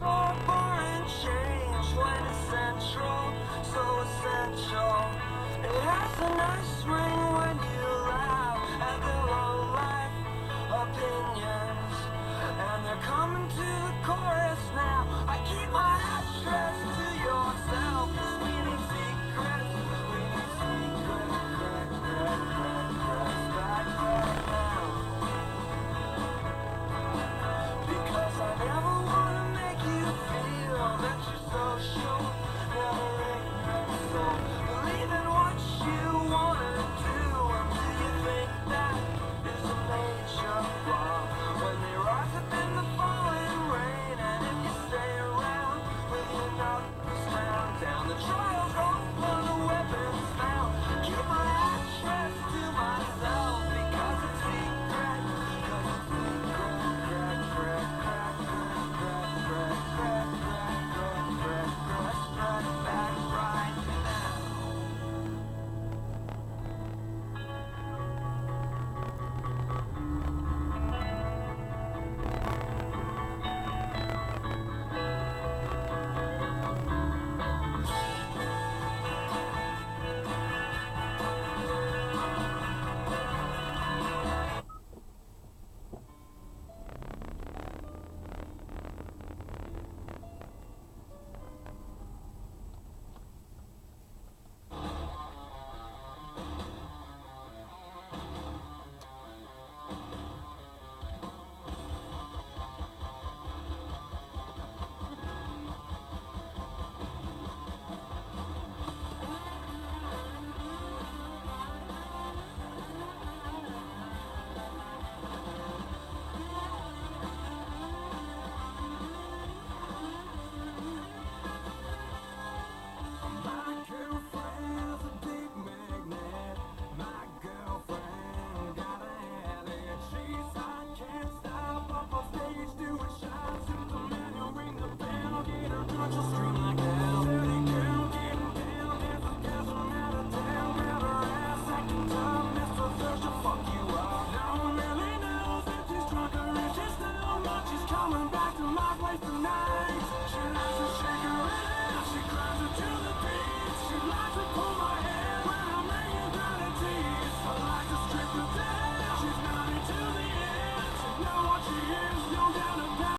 Bar and change when essential, so essential. It has a nice ring when you laugh at their low life opinions, and they're coming to the chorus now. I keep my address to yourself, sweetie secrets, sweetie secrets, back now. Because I never wanna make you feel that you're social, never ignorant soul. Believe in what you wanna do until you think that is a major flaw. When they rise up in the falling rain, and if you stay around with your nose down, down the trials roll for the weapons found. Keep my address to myself because it's secret, because it's secret. Just